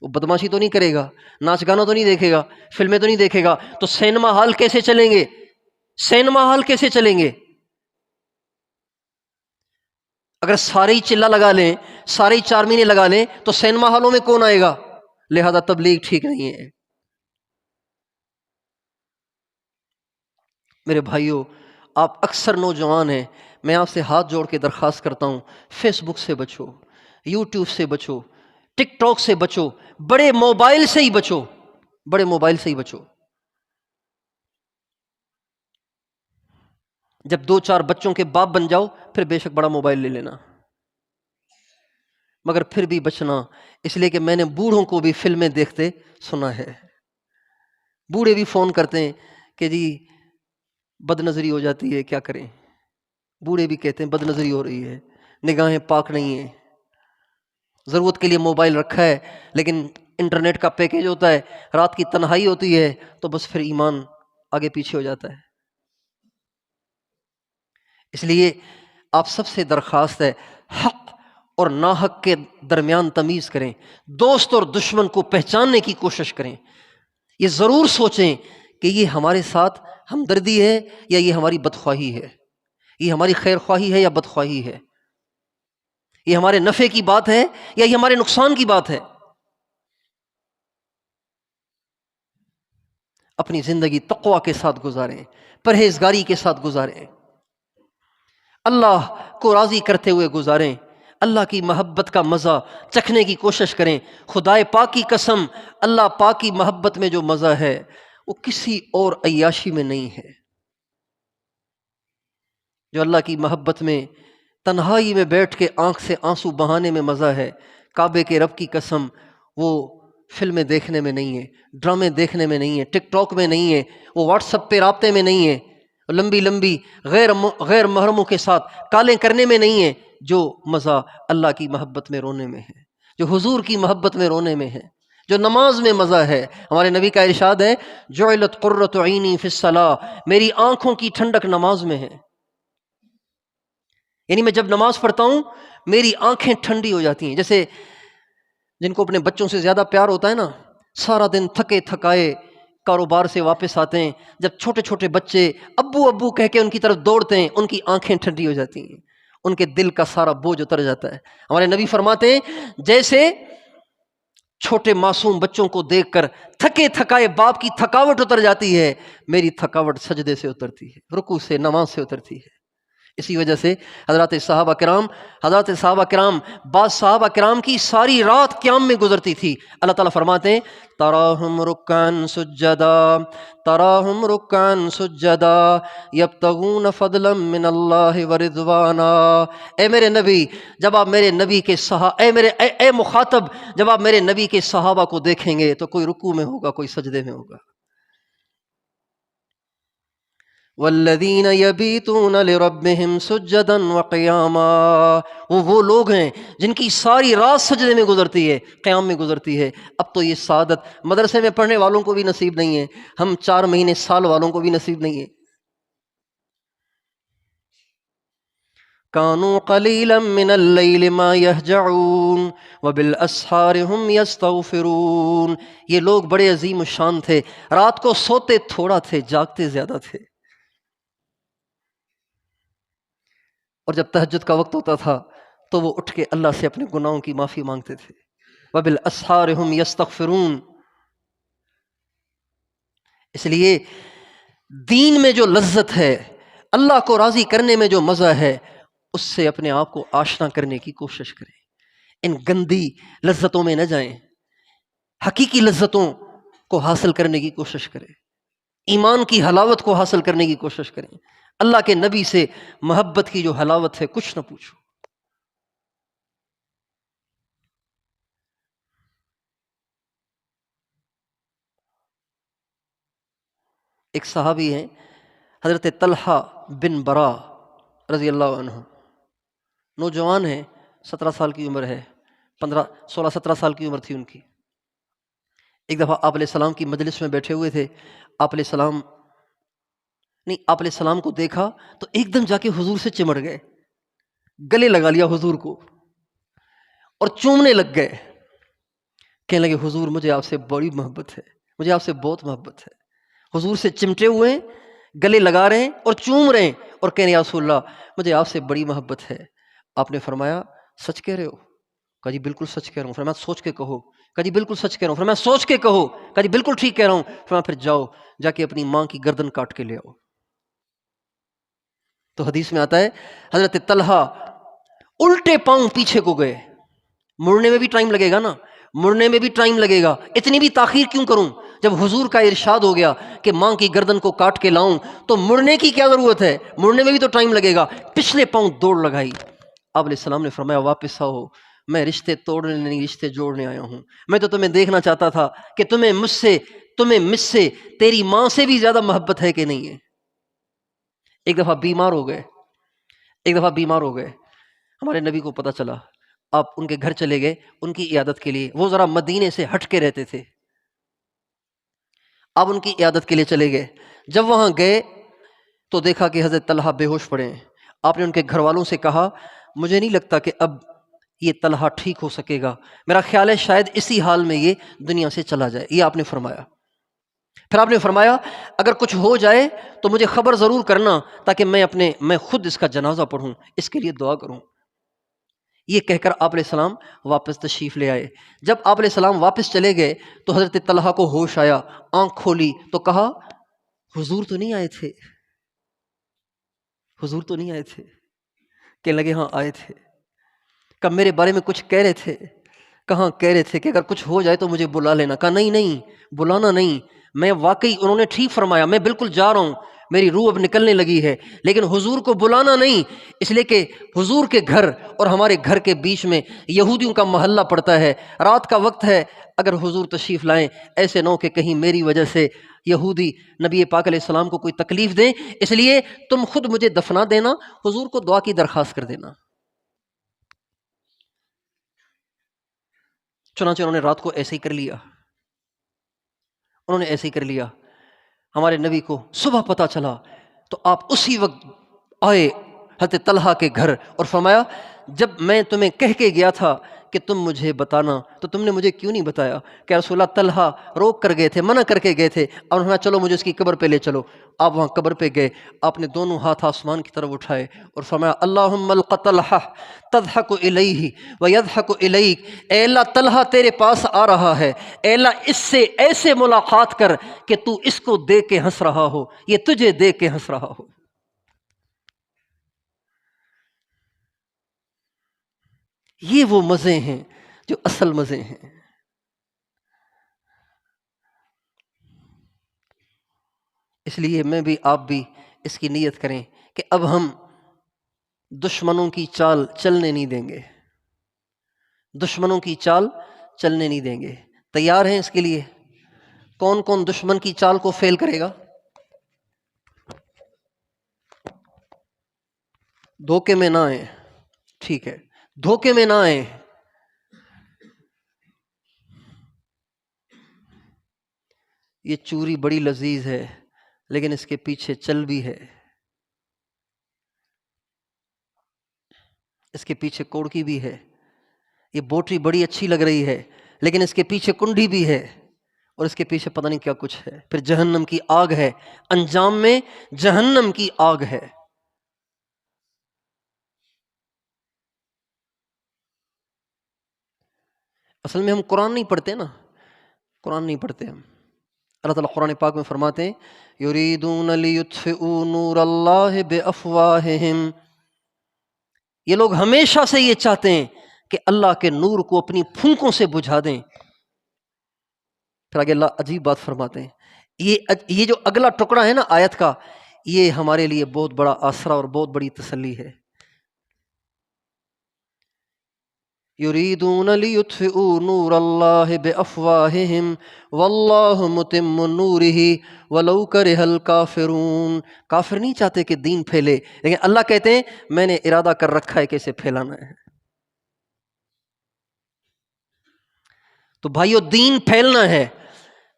وہ بدماشی تو نہیں کرے گا، ناچ گانا تو نہیں دیکھے گا، فلمیں تو نہیں دیکھے گا، تو سینما ہال کیسے چلیں گے؟ سینما ہال کیسے چلیں گے؟ اگر سارے ہی چلہ لگا لیں، سارے ہی 4 مہینے لگا لیں تو سینما ہالوں میں کون آئے گا؟ لہذا تبلیغ ٹھیک نہیں ہے۔ میرے بھائیوں، آپ اکثر نوجوان ہیں، میں آپ سے ہاتھ جوڑ کے درخواست کرتا ہوں، فیس بک سے بچو، یوٹیوب سے بچو، ٹک ٹاک سے بچو، بڑے موبائل سے ہی بچو، بڑے موبائل سے ہی بچو۔ جب 2-4 بچوں کے باپ بن جاؤ پھر بے شک بڑا موبائل لے لینا، مگر پھر بھی بچنا، اس لیے کہ میں نے بوڑھوں کو بھی فلمیں دیکھتے سنا ہے، بوڑھے بھی فون کرتے ہیں کہ جی بد نظری ہو جاتی ہے، کیا کریں؟ بوڑھے بھی کہتے ہیں بد نظری ہو رہی ہے، نگاہیں پاک نہیں ہیں، ضرورت کے لیے موبائل رکھا ہے لیکن انٹرنیٹ کا پیکیج ہوتا ہے، رات کی تنہائی ہوتی ہے تو بس پھر ایمان آگے پیچھے ہو جاتا ہے۔ اس لیے آپ سب سے درخواست ہے، حق اور ناحق کے درمیان تمیز کریں، دوست اور دشمن کو پہچاننے کی کوشش کریں، یہ ضرور سوچیں کہ یہ ہمارے ساتھ ہمدردی ہے یا یہ ہماری بدخواہی ہے، یہ ہماری خیر خواہی ہے یا بدخواہی ہے، یہ ہمارے نفع کی بات ہے یا یہ ہمارے نقصان کی بات ہے۔ اپنی زندگی تقوی کے ساتھ گزاریں، پرہیزگاری کے ساتھ گزاریں، اللہ کو راضی کرتے ہوئے گزاریں، اللہ کی محبت کا مزہ چکھنے کی کوشش کریں۔ خدائے پاک کی قسم، اللہ پاک کی محبت میں جو مزہ ہے وہ کسی اور عیاشی میں نہیں ہے۔ جو اللہ کی محبت میں تنہائی میں بیٹھ کے آنکھ سے آنسو بہانے میں مزہ ہے، کعبے کے رب کی قسم وہ فلمیں دیکھنے میں نہیں ہے، ڈرامے دیکھنے میں نہیں ہے، ٹک ٹاک میں نہیں ہے، وہ واٹس ایپ پہ رابطے میں نہیں ہے، لمبی لمبی غیر محرموں کے ساتھ کالیں کرنے میں نہیں ہے۔ جو مزہ اللہ کی محبت میں رونے میں ہے، جو حضور کی محبت میں رونے میں ہے، جو نماز میں مزہ ہے۔ ہمارے نبی کا ارشاد ہے، جعلت قرۃ عینی فی الصلاۃ، میری آنکھوں کی ٹھنڈک نماز میں ہے۔ یعنی میں جب نماز پڑھتا ہوں میری آنکھیں ٹھنڈی ہو جاتی ہیں۔ جیسے جن کو اپنے بچوں سے زیادہ پیار ہوتا ہے نا، سارا دن تھکے تھکائے کاروبار سے واپس آتے ہیں، جب چھوٹے چھوٹے بچے ابو ابو کہہ کے ان کی طرف دوڑتے ہیں، ان کی آنکھیں ٹھنڈی ہو جاتی ہیں، ان کے دل کا سارا بوجھ اتر جاتا ہے۔ ہمارے نبی فرماتے ہیں جیسے چھوٹے معصوم بچوں کو دیکھ کر تھکے تھکائے باپ کی تھکاوٹ اتر جاتی ہے، میری تھکاوٹ سجدے سے اترتی ہے، رکوع سے، نماز سے اترتی ہے۔ اسی وجہ سے حضرات صحابہ کرام بعض صحابہ کرام کی ساری رات قیام میں گزرتی تھی۔ اللہ تعالیٰ فرماتے ہیں تراہم رکعاً سجدا یبتغون فضلا من اللہ ورضوانا۔ اے میرے نبی، جب آپ میرے نبی کے اے مخاطب، جب آپ میرے نبی کے صحابہ کو دیکھیں گے تو کوئی رکوع میں ہوگا، کوئی سجدے میں ہوگا۔ والذین یبیتون لربہم سجدا وقیاما، وہ لوگ ہیں جن کی ساری رات سجدے میں گزرتی ہے، قیام میں گزرتی ہے۔ اب تو یہ سعادت مدرسے میں پڑھنے والوں کو بھی نصیب نہیں ہے، ہم 4 مہینے سال والوں کو بھی نصیب نہیں ہے۔ کانوا قلیلا من اللیل ما یہجعون وبالاسحار هم یستغفرون. یہ لوگ بڑے عظیم الشان تھے، رات کو سوتے تھوڑا تھے، جاگتے زیادہ تھے. اور جب تہجد کا وقت ہوتا تھا تو وہ اٹھ کے اللہ سے اپنے گناہوں کی معافی مانگتے تھے. وبالاسحار هم یستغفرون. اس لیے دین میں جو لذت ہے، اللہ کو راضی کرنے میں جو مزہ ہے، اس سے اپنے آپ کو آشنا کرنے کی کوشش کریں. ان گندی لذتوں میں نہ جائیں، حقیقی لذتوں کو حاصل کرنے کی کوشش کریں، ایمان کی حلاوت کو حاصل کرنے کی کوشش کریں. اللہ کے نبی سے محبت کی جو حلاوت ہے کچھ نہ پوچھو. ایک صحابی ہیں حضرت طلحہ بن برا رضی اللہ عنہ، نوجوان ہیں، 17 سال کی عمر ہے، 16-17 سال کی عمر تھی ان کی. ایک دفعہ آپ علیہ السلام کی مجلس میں بیٹھے ہوئے تھے. آپ علیہ السلام کو دیکھا تو ایک دم جا کے حضور سے چمڑ گئے، گلے لگا لیا حضور کو اور چومنے لگ گئے. کہنے لگے حضور مجھے آپ سے بڑی محبت ہے، مجھے آپ سے بہت محبت ہے. حضور سے چمٹے ہوئے ہیں، گلے لگا رہے ہیں اور چوم رہے ہیں اور کہنے یا رسول اللہ مجھے آپ سے بڑی محبت ہے. آپ نے فرمایا سچ کہہ رہے ہو؟ کہا جی بالکل سچ کہہ رہا ہوں. فرمایا سوچ کے کہو. کہا جی بالکل سچ کہہ رہا ہوں. فرمایا سوچ کے کہو. کہا جی بالکل ٹھیک کہہ رہا ہوں. فرمایا پھر جاؤ جا کے اپنی ماں کی گردن کاٹ کے لے آؤ. تو حدیث میں آتا ہے حضرت طلحہ الٹے پاؤں پیچھے کو گئے. مڑنے میں بھی ٹائم لگے گا نا، مڑنے میں بھی ٹائم لگے گا، اتنی بھی تاخیر کیوں کروں؟ جب حضور کا ارشاد ہو گیا کہ ماں کی گردن کو کاٹ کے لاؤں تو مڑنے کی کیا ضرورت ہے؟ مڑنے میں بھی تو ٹائم لگے گا. پچھلے پاؤں دوڑ لگائی. آپ علیہ السلام نے فرمایا واپس آؤ، میں رشتے توڑنے نہیں رشتے جوڑنے آیا ہوں. میں تو تمہیں دیکھنا چاہتا تھا کہ تمہیں مجھ سے تیری ماں سے بھی زیادہ محبت ہے کہ نہیں ہے. ایک دفعہ بیمار ہو گئے. ہمارے نبی کو پتا چلا، آپ ان کے گھر چلے گئے ان کی عیادت کے لیے. وہ ذرا مدینے سے ہٹ کے رہتے تھے. آپ ان کی عیادت کے لیے چلے گئے. جب وہاں گئے تو دیکھا کہ حضرت طلحہ بے ہوش پڑے ہیں. آپ نے ان کے گھر والوں سے کہا مجھے نہیں لگتا کہ اب یہ طلحہ ٹھیک ہو سکے گا، میرا خیال ہے شاید اسی حال میں یہ دنیا سے چلا جائے. یہ آپ نے فرمایا. پھر آپ نے فرمایا اگر کچھ ہو جائے تو مجھے خبر ضرور کرنا تاکہ میں خود اس کا جنازہ پڑھوں، اس کے لیے دعا کروں. یہ کہہ کر آپ علیہ السلام واپس تشریف لے آئے. جب آپ علیہ السلام واپس چلے گئے تو حضرت طلحہ کو ہوش آیا. آنکھ کھولی تو کہا حضور تو نہیں آئے تھے؟ حضور تو نہیں آئے تھے؟ کہنے لگے ہاں آئے تھے. کہا میرے بارے میں کچھ کہہ رہے تھے؟ کہاں کہہ رہے تھے کہ اگر کچھ ہو جائے تو مجھے بلا لینا. کہا نہیں بلانا نہیں، میں واقعی انہوں نے ٹھیک فرمایا، میں بالکل جا رہا ہوں، میری روح اب نکلنے لگی ہے، لیکن حضور کو بلانا نہیں، اس لیے کہ حضور کے گھر اور ہمارے گھر کے بیچ میں یہودیوں کا محلہ پڑتا ہے. رات کا وقت ہے، اگر حضور تشریف لائیں ایسے نہ ہو کہ کہیں میری وجہ سے یہودی نبی پاک علیہ السلام کو کوئی تکلیف دیں، اس لیے تم خود مجھے دفنا دینا، حضور کو دعا کی درخواست کر دینا. چنانچہ انہوں نے رات کو ایسے ہی کر لیا. ہمارے نبی کو صبح پتہ چلا تو آپ اسی وقت آئے حضرت طلحہ کے گھر اور فرمایا جب میں تمہیں کہہ کے گیا تھا کہ تم مجھے بتانا تو تم نے مجھے کیوں نہیں بتایا؟ کہ رسول اللہ طلحہ روک کر گئے تھے، منع کر کے گئے تھے. اور انہوں نے چلو مجھے اس کی قبر پہ لے چلو. آپ وہاں قبر پہ گئے، آپ نے دونوں ہاتھ آسمان کی طرف اٹھائے اور فرمایا اللہم الق طلحہ تضحک الیہ ویضحک الیک. اے اللہ طلحہ تیرے پاس آ رہا ہے، اے اللہ اس سے ایسے ملاقات کر کہ تو اس کو دیکھ کے ہنس رہا ہو، یہ تجھے دیکھ کے ہنس رہا ہو. یہ وہ مزے ہیں جو اصل مزے ہیں. اس لیے میں بھی آپ بھی اس کی نیت کریں کہ اب ہم دشمنوں کی چال چلنے نہیں دیں گے، دشمنوں کی چال چلنے نہیں دیں گے. تیار ہیں اس کے لیے؟ کون کون دشمن کی چال کو فیل کرے گا؟ دھوکے میں نہ آئیں. ٹھیک ہے، دھوکے میں نہ آئیں. یہ چوری بڑی لذیذ ہے لیکن اس کے پیچھے چل بھی ہے. اس کے پیچھے کوڑکی بھی ہے، یہ بوٹری بڑی اچھی لگ رہی ہے لیکن اس کے پیچھے کنڈی بھی ہے، اور اس کے پیچھے پتہ نہیں کیا کچھ ہے، پھر جہنم کی آگ ہے، انجام میں جہنم کی آگ ہے۔ اصل میں ہم قرآن نہیں پڑھتے نا، قرآن نہیں پڑھتے ہم۔ اللہ تعالیٰ قرآن پاک میں فرماتے ہیں یریدون لیطفئوا نور اللہ بافواہہم، یہ لوگ ہمیشہ سے یہ چاہتے ہیں کہ اللہ کے نور کو اپنی پھونکوں سے بجھا دیں۔ پھر آگے اللہ عجیب بات فرماتے ہیں، یہ جو اگلا ٹکڑا ہے نا آیت کا، یہ ہمارے لیے بہت بڑا آسرا اور بہت بڑی تسلی ہے۔ یریدون لیطفئوا نور اللہ بافواہہم واللہ متم نورہ ولو کرہ الکافرون، کافر نہیں چاہتے کہ دین پھیلے، لیکن اللہ کہتے ہیں میں نے ارادہ کر رکھا ہے کہ اسے پھیلانا ہے۔ تو بھائیو دین پھیلنا ہے،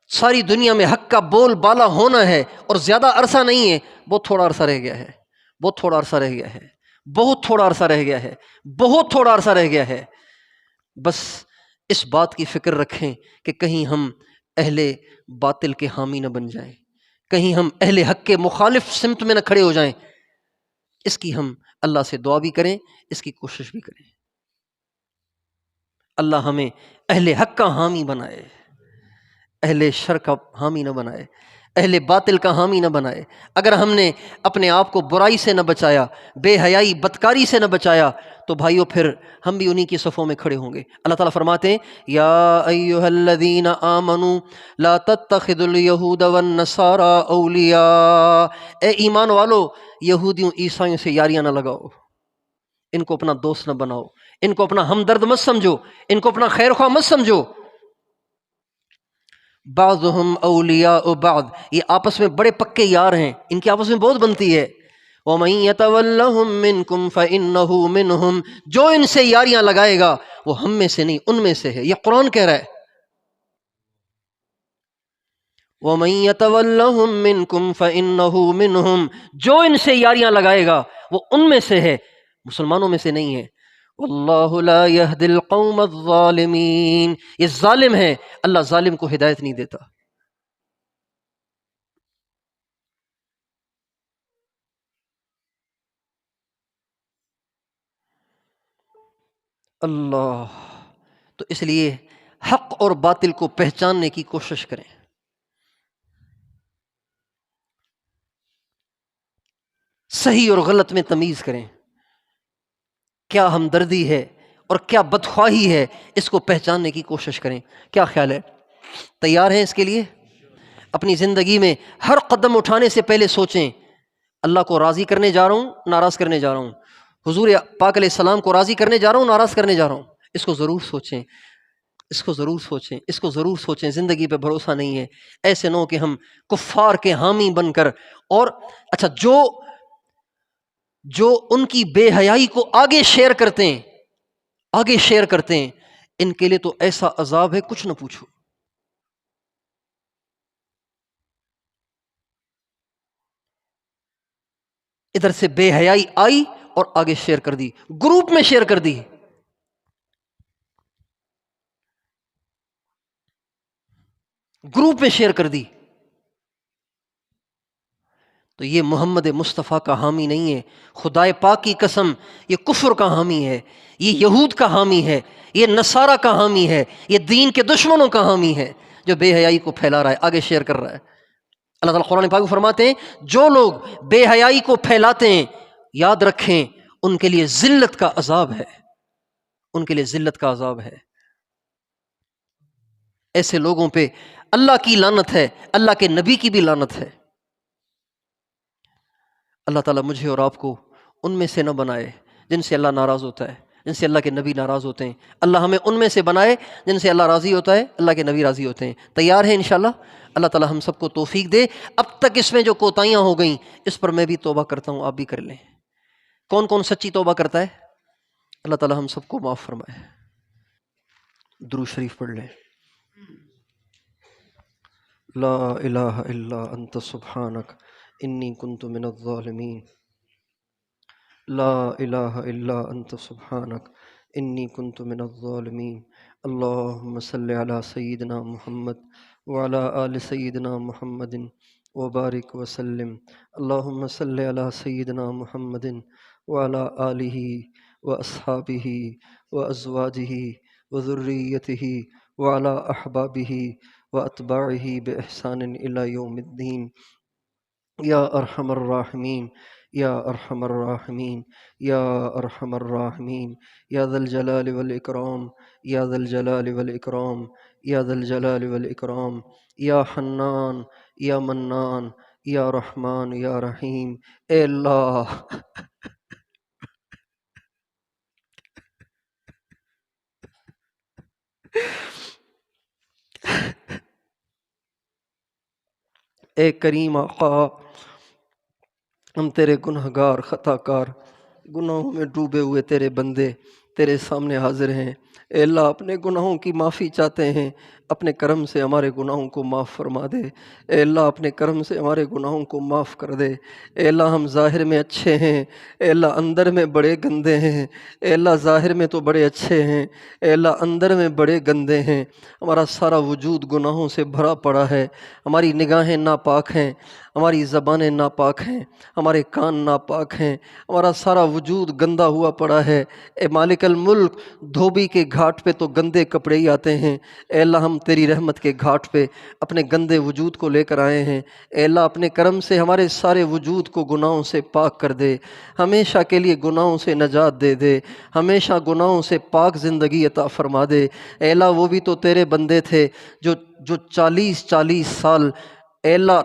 ساری دنیا میں حق کا بول بالا ہونا ہے، اور زیادہ عرصہ نہیں ہے، بہت تھوڑا عرصہ رہ گیا ہے، بہت تھوڑا عرصہ رہ گیا ہے، بہت تھوڑا عرصہ رہ گیا ہے، بہت تھوڑا عرصہ رہ گیا ہے۔ بس اس بات کی فکر رکھیں کہ کہیں ہم اہل باطل کے حامی نہ بن جائیں، کہیں ہم اہل حق کے مخالف سمت میں نہ کھڑے ہو جائیں۔ اس کی ہم اللہ سے دعا بھی کریں، اس کی کوشش بھی کریں۔ اللہ ہمیں اہل حق کا حامی بنائے، اہل شر کا حامی نہ بنائے، اہل باطل کا حامی نہ بنائے۔ اگر ہم نے اپنے آپ کو برائی سے نہ بچایا، بے حیائی بدکاری سے نہ بچایا، تو بھائیو پھر ہم بھی انہی کی صفوں میں کھڑے ہوں گے۔ اللہ تعالیٰ فرماتے ہیں یا ایھا الذین آمنوا لا تتخذوا اليہود والنصارى اولیاء، اے ایمان والو یہودیوں عیسائیوں سے یاریاں نہ لگاؤ، ان کو اپنا دوست نہ بناؤ، ان کو اپنا ہمدرد مت سمجھو، ان کو اپنا خیر خواہ مت سمجھو۔ بعضهم اولیاء بعض، یہ آپس میں بڑے پکے یار ہیں، ان کی آپس میں بہت بنتی ہے۔ وَمَن يَتَوَلَّهُم مِّنكُمْ فَإِنَّهُ مِنْهُمْ، جو ان سے یاریاں لگائے گا وہ ہم میں سے نہیں، ان میں سے ہے، یہ قرآن کہہ رہا ہے۔ وَمَن يَتَوَلَّهُم مِّنكُمْ فَإِنَّهُ مِنْهُمْ، جو ان سے یاریاں لگائے گا وہ ان میں سے ہے، مسلمانوں میں سے نہیں ہے۔ وَاللَّهُ لَا يَهْدِي الْقَوْمَ الظَّالِمِينَ، یہ ظالم ہے، اللہ ظالم کو ہدایت نہیں دیتا۔ اللہ، تو اس لیے حق اور باطل کو پہچاننے کی کوشش کریں، صحیح اور غلط میں تمیز کریں، کیا ہمدردی ہے اور کیا بدخواہی ہے، اس کو پہچاننے کی کوشش کریں۔ کیا خیال ہے، تیار ہیں اس کے لیے؟ اپنی زندگی میں ہر قدم اٹھانے سے پہلے سوچیں اللہ کو راضی کرنے جا رہا ہوں، ناراض کرنے جا رہا ہوں، حضور پاک علیہ السلام کو راضی کرنے جا رہا ہوں، ناراض کرنے جا رہا ہوں۔ اس کو ضرور سوچیں، اس کو ضرور سوچیں، اس کو ضرور سوچیں۔ زندگی پہ بھروسہ نہیں ہے، ایسے نہ ہو کہ ہم کفار کے حامی بن کر، اور اچھا جو ان کی بے حیائی کو آگے شیئر کرتے ہیں، آگے شیئر کرتے ہیں، ان کے لیے تو ایسا عذاب ہے کچھ نہ پوچھو۔ ادھر سے بے حیائی آئی اور آگے شیئر کر دی، گروپ میں شیئر کر دی، گروپ میں شیئر کر دی، تو یہ محمد مصطفیٰ کا حامی نہیں ہے، خدائے پاک کی قسم یہ کفر کا حامی ہے، یہ یہود کا حامی ہے، یہ نصارہ کا حامی ہے، یہ دین کے دشمنوں کا حامی ہے، جو بے حیائی کو پھیلا رہا ہے، آگے شیئر کر رہا ہے۔ اللہ تعالیٰ قرآن پاک میں فرماتے ہیں جو لوگ بے حیائی کو پھیلاتے ہیں، یاد رکھیں ان کے لیے ذلت کا عذاب ہے، ان کے لیے ذلت کا عذاب ہے۔ ایسے لوگوں پہ اللہ کی لعنت ہے، اللہ کے نبی کی بھی لعنت ہے۔ اللہ تعالیٰ مجھے اور آپ کو ان میں سے نہ بنائے جن سے اللہ ناراض ہوتا ہے، جن سے اللہ کے نبی ناراض ہوتے ہیں۔ اللہ ہمیں ان میں سے بنائے جن سے اللہ راضی ہوتا ہے، اللہ کے نبی راضی ہوتے ہیں۔ تیار ہیں انشاءاللہ؟ اللہ تعالیٰ ہم سب کو توفیق دے۔ اب تک اس میں جو کوتاہیاں ہو گئیں اس پر میں بھی توبہ کرتا ہوں، آپ بھی کر لیں۔ کون کون سچی توبہ کرتا ہے؟ اللہ تعالیٰ ہم سب کو معاف فرمائے۔ درود شریف پڑھ لیں۔ لا الہ الا انت سبحانک انی کنت من الظالمین۔ لا الہ الا انت سبحانک انی کنت من الظالمین۔ اللہم صلی علی سیدنا محمد وعلی آل سیدنا محمد وبارک وسلم۔ اللہم صلی علی سیدنا محمد وعلی آلہ واصحابہ وازواجہ وذریتہ وعلی احبابہ واتباعہ بإحسان الی یوم الدین۔ یا ارحم الراحمین، یا ارحم الراحمین، یا ارحم الراحمین، یا ذا الجلال والاکرام، یا ذا الجلال والاکرام، یا ذا الجلال والاکرام، یا حنان، یا منان، یا رحمان، یا رحیم۔ اے اللہ اے کریم آقا، ہم تیرے گناہ گار، خطا کار، گناہوں میں ڈوبے ہوئے تیرے بندے تیرے سامنے حاضر ہیں۔ اے اللہ اپنے گناہوں کی معافی چاہتے ہیں، اپنے کرم سے ہمارے گناہوں کو معاف فرما دے۔ اے اللہ اپنے کرم سے ہمارے گناہوں کو معاف کر دے۔ اے اللہ ہم ظاہر میں اچھے ہیں، اے اللہ اندر میں بڑے گندے ہیں۔ اے اللہ ظاہر میں تو بڑے اچھے ہیں، اے اللہ اندر میں بڑے گندے ہیں۔ ہمارا سارا وجود گناہوں سے بھرا پڑا ہے، ہماری نگاہیں ناپاک ہیں، ہماری زبانیں ناپاک ہیں، ہمارے کان ناپاک ہیں، ہمارا سارا وجود گندا ہوا پڑا ہے۔ اے مالک الملک، دھوبی کے گھاٹ پہ تو گندے کپڑے ہی آتے ہیں، اے اللہ ہم تیری رحمت کے گھاٹ پہ اپنے گندے وجود کو لے کر آئے ہیں۔ اے اللہ اپنے کرم سے ہمارے سارے وجود کو گناہوں سے پاک کر دے، ہمیشہ کے لیے گناہوں سے نجات دے دے، ہمیشہ گناہوں سے پاک زندگی عطا فرما دے۔ اے اللہ وہ بھی تو تیرے بندے تھے جو 40 سال اے اللہ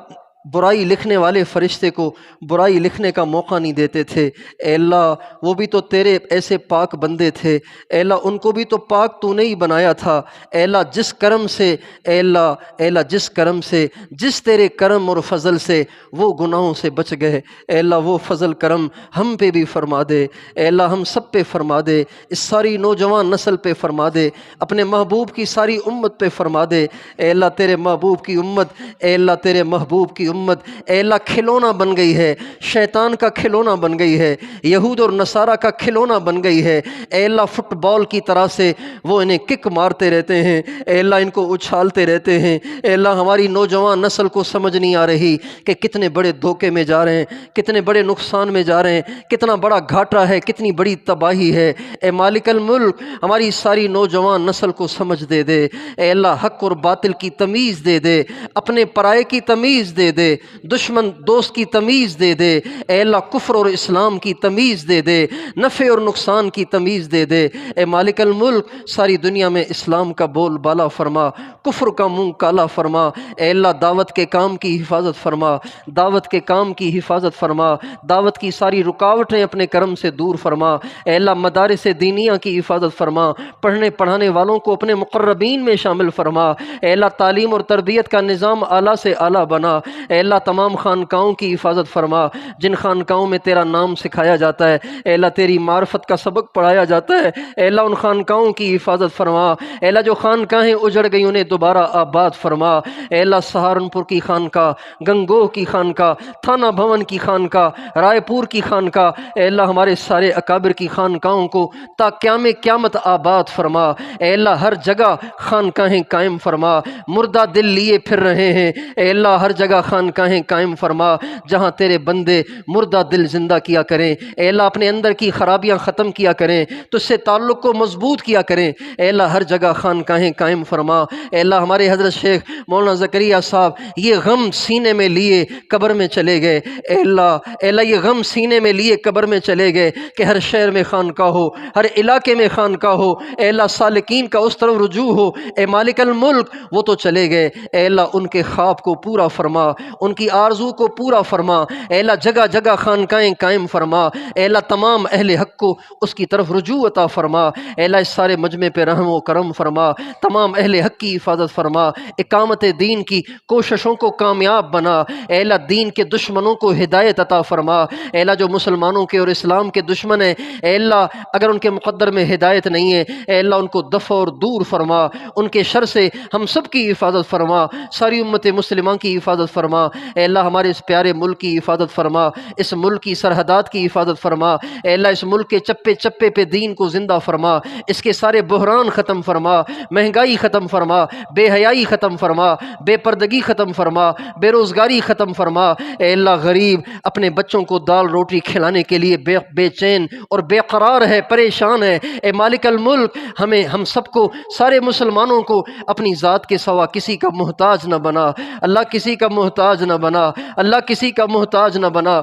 برائی لکھنے والے فرشتے کو برائی لکھنے کا موقع نہیں دیتے تھے۔ اے اللہ وہ بھی تو تیرے ایسے پاک بندے تھے، اے اللہ ان کو بھی تو پاک تو نے ہی بنایا تھا۔ اے اللہ جس کرم سے اے اللہ جس کرم سے، جس تیرے کرم اور فضل سے وہ گناہوں سے بچ گئے، اے اللہ وہ فضل کرم ہم پہ بھی فرما دے۔ اے اللہ ہم سب پہ فرما دے، اس ساری نوجوان نسل پہ فرما دے، اپنے محبوب کی ساری امت پہ فرما دے۔ اے اللہ تیرے محبوب کی امت، اے اللہ تیرے محبوب کی امت اے اللہ کھلونا بن گئی ہے، شیطان کا کھلونا بن گئی ہے، یہود اور نصارہ کا کھلونا بن گئی ہے۔ اے اللہ فٹ بال کی طرح سے وہ انہیں کک مارتے رہتے ہیں، اے اللہ ان کو اچھالتے رہتے ہیں۔ اے اللہ ہماری نوجوان نسل کو سمجھ نہیں آ رہی کہ کتنے بڑے دھوکے میں جا رہے ہیں، کتنے بڑے نقصان میں جا رہے ہیں، کتنا بڑا گھاٹا ہے، کتنی بڑی تباہی ہے۔ اے مالک الملک ہماری ساری نوجوان نسل کو سمجھ دے دے، اے اللہ حق اور باطل کی تمیز دے دے، اپنے پرائے کی تمیز دے دے، دشمن دوست کی تمیز دے دے، اے اللہ کفر اور اسلام کی تمیز دے دے، نفع اور نقصان کی تمیز دے دے۔ اے مالک الملک ساری دنیا میں اسلام کا بول بالا فرما، کفر کا منہ کالا فرما۔ اے اللہ دعوت کے کام کی حفاظت فرما، دعوت کے کام کی حفاظت فرما، دعوت کی ساری رکاوٹیں اپنے کرم سے دور فرما۔ اے اللہ مدارس دینیہ کی حفاظت فرما، پڑھنے پڑھانے والوں کو اپنے مقربین میں شامل فرما۔ اے اللہ تعلیم اور تربیت کا نظام اعلیٰ سے اعلیٰ بنا۔ اے اللہ تمام خانقاہوں کی حفاظت فرما، جن خانقاہوں میں تیرا نام سکھایا جاتا ہے، اے اللہ تیری معرفت کا سبق پڑھایا جاتا ہے، اے اللہ ان خانقاہوں کی حفاظت فرما۔ اے اللہ جو خانقاہیں اجڑ گئی انہیں دوبارہ آباد فرما۔ اے اللہ سہارنپور کی خانقاہ، گنگوہ کی خانقاہ، تھانہ بھون کی خانقاہ، رائے پور کی خانقاہ، اے اللہ ہمارے سارے اکابر کی خانقاہوں کو تا قیام قیامت آباد فرما۔ اے اللہ ہر جگہ خانقاہیں قائم فرما، مردہ دل لیے پھر رہے ہیں، اے اللہ ہر جگہ خانقاہیں قائم فرما جہاں تیرے بندے مردہ دل زندہ کیا کریں۔ اے اللہ اپنے اندر کی خرابیاں ختم کیا کریں، تجھ سے تعلق کو مضبوط کیا کریں۔ اے اللہ ہر جگہ خانقاہیں قائم فرما۔ اے اللہ ہمارے حضرت شیخ مولانا زکریا صاحب یہ غم سینے میں لیے قبر میں چلے گئے، اے اللہ یہ غم سینے میں لیے قبر میں چلے گئے کہ ہر شہر میں خانقاہ ہو، ہر علاقے میں خانقاہ ہو، اے اللہ سالکین کا اس طرف رجوع ہو۔ اے مالک الملک وہ تو چلے گئے، اے اللہ ان کے خواب کو پورا فرما، ان کی آرزو کو پورا فرما۔ اے اللہ جگہ جگہ خانقاہیں قائم فرما، اے اللہ تمام اہل حق کو اس کی طرف رجوع عطا فرما۔ اے اللہ اس سارے مجمع پہ رحم و کرم فرما، تمام اہل حق کی حفاظت فرما، اقامت دین کی کوششوں کو کامیاب بنا۔ اے اللہ دین کے دشمنوں کو ہدایت عطا فرما۔ اے اللہ جو مسلمانوں کے اور اسلام کے دشمن ہیں، اے اللہ اگر ان کے مقدر میں ہدایت نہیں ہے، اے اللہ ان کو دفع اور دور فرما، ان کے شر سے ہم سب کی حفاظت فرما، ساری امت مسلمہ کی حفاظت فرما۔ فرما۔ اے اللہ ہمارے اس پیارے ملک کی حفاظت فرما، اس ملک کی سرحدات کی حفاظت فرما۔ اے اللہ اس ملک کے چپے چپے پہ دین کو زندہ فرما، اس کے سارے بحران ختم فرما، مہنگائی ختم فرما، بے حیائی ختم فرما، بے پردگی ختم فرما، بے روزگاری ختم فرما۔ اے اللہ غریب اپنے بچوں کو دال روٹی کھلانے کے لیے بے چین اور بے قرار ہے، پریشان ہے۔ اے مالک الملک ہم سب کو، سارے مسلمانوں کو اپنی ذات کے سوا کسی کا محتاج نہ بنا اللہ، کسی کا محتاج نہ بنا اللہ، کسی کا محتاج نہ بنا۔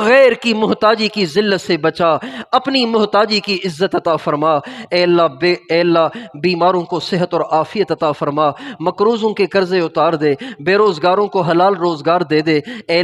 غیر کی محتاجی کی ذلت سے بچا، اپنی محتاجی کی عزت عطا فرما۔ اے اللہ بیماروں کو صحت اور عافیت عطا فرما، مقروضوں کے قرضے اتار دے، بے روزگاروں کو حلال روزگار دے دے۔ اے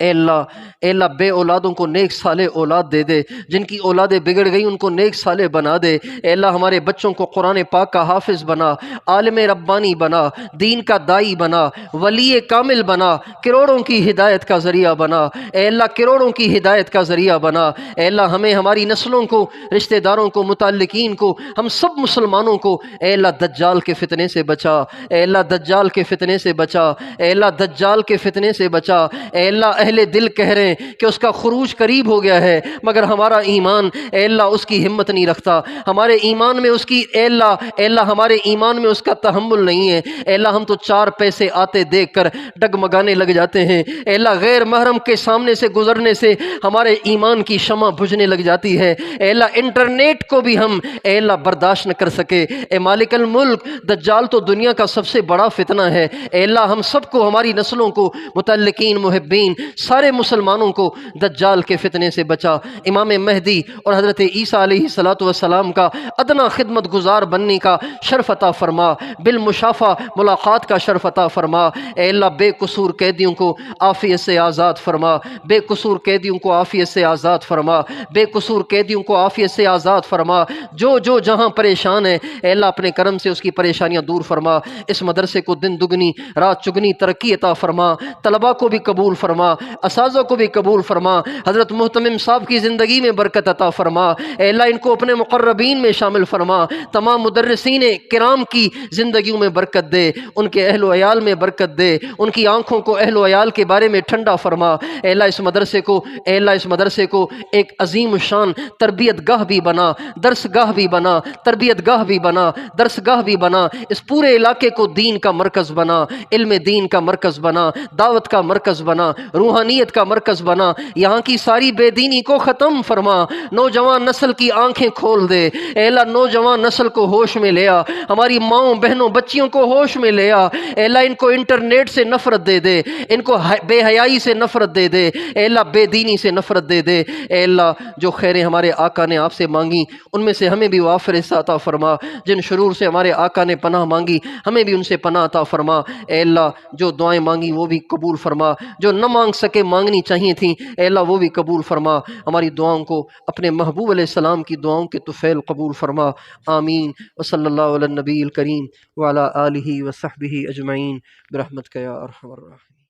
اللہ بے اولادوں کو نیک صالح اولاد دے دے، جن کی اولادیں بگڑ گئی ان کو نیک صالح بنا دے۔ اے اللہ ہمارے بچوں کو قرآن پاک کا حافظ بنا، عالم ربانی بنا، دین کا دائی بنا، ولی کامل بنا، کروڑوں کی ہدایت کا ذریعہ بنا۔ اے اللہ کروڑوں کی ہدایت کا ذریعہ بنا۔ اے اللہ ہمیں، ہماری نسلوں کو، رشتہ داروں کو، متعلقین کو، ہم سب مسلمانوں کو اے اللہ دجال کے فتنے سے بچا۔ اے اللہ دجال کے فتنے سے بچا۔ اے اللہ دجال کے فتنے سے بچا۔ اے اللہ اہل دل کہہ رہے ہیں کہ اس کا خروج قریب ہو گیا ہے، مگر ہمارا ایمان اے اللہ اس کی ہمت نہیں رکھتا، ہمارے ایمان میں اس کی اے اللہ ہمارے ایمان میں اس کا تحمل نہیں ہے۔ اے اللہ ہم تو 4 پیسے آتے دیکھ کر ڈگمگانے لگ جاتے ہیں۔ اے اللہ غیر محرم کے سامنے سے گزرنے سے ہمارے ایمان کی شمع بجھنے لگ جاتی ہے۔ اے اللہ انٹرنیٹ کو بھی ہم اے اللہ برداشت نہ کر سکے۔ اے مالک الملک دجال تو دنیا کا سب سے بڑا فتنہ ہے۔ اے اللہ ہم سب کو، ہماری نسلوں کو، متعلقین، محبین، سارے مسلمانوں کو دجال کے فتنے سے بچا۔ امام مہدی اور حضرت عیسیٰ علیہ السلام کا ادنا خدمت گزار بننے کا شرف عطا فرما، بالمشافہ ملاقات کا شرف عطا فرما۔ اے اللہ بے قصور قیدیوں کو عافیت سے آزاد فرما، بے قصور قیدیوں کو عافیت سے آزاد فرما، بے قصور قیدیوں کو عافیت سے آزاد فرما۔ جو جہاں پریشان ہے اے اللہ اپنے کرم سے اس کی پریشانیاں دور فرما۔ اس مدرسے کو دن دگنی رات چگنی ترقی عطا فرما، طلباء کو بھی قبول فرما، اساتذہ کو بھی قبول فرما۔ حضرت محتمم صاحب کی زندگی میں برکت عطا فرما۔ اے اللہ ان کو اپنے مقربین میں شامل فرما۔ تمام مدرسین کرام کی زندگیوں میں برکت دے، ان کے اہل و عیال میں برکت دے، ان کی آنکھوں کو اہل و عیال کے بارے میں ٹھنڈا فرما۔ اے اللہ اس مدرسے کو ایک عظیم شان تربیت گاہ بھی بنا، درس گاہ بھی بنا، تربیت گاہ بھی بنا، درس گاہ بھی بنا۔ اس پورے علاقے کو دین کا مرکز بنا، علم دین کا مرکز بنا، دعوت کا مرکز بنا، روحانیت کا مرکز بنا۔ یہاں کی ساری بے دینی کو ختم فرما، نوجوان نسل کی آنکھیں کھول دے۔ اے اللہ نوجوان نسل کو ہوش میں لے آ، ہماری ماؤں بہنوں بچیوں کو ہوش میں لے آ۔ اے اللہ ان کو انٹرنیٹ سے نفرت دے دے، ان کو بے حیائی سے نفرت دے دے، اے اللہ بے دینی سے نفرت دے دے۔ اے اللہ جو خیریں ہمارے آقا نے آپ سے مانگی ان میں سے ہمیں بھی وافر حصہ عطا فرما، جن شرور سے ہمارے آقا نے پناہ مانگی ہمیں بھی ان سے پناہ عطا فرما۔ اے اللہ جو دعائیں مانگی وہ بھی قبول فرما، جو نہ مانگ سکے مانگنی چاہیے تھیں اے اللہ وہ بھی قبول فرما۔ ہماری دعاؤں کو اپنے محبوب علیہ السلام کی دعاؤں کے طفیل قبول فرما، آمین۔ وصلی اللہ علی النبی الکریم وعلی آلہ وصحبہ اجمعین برحمتک یا ارحم الراحمین۔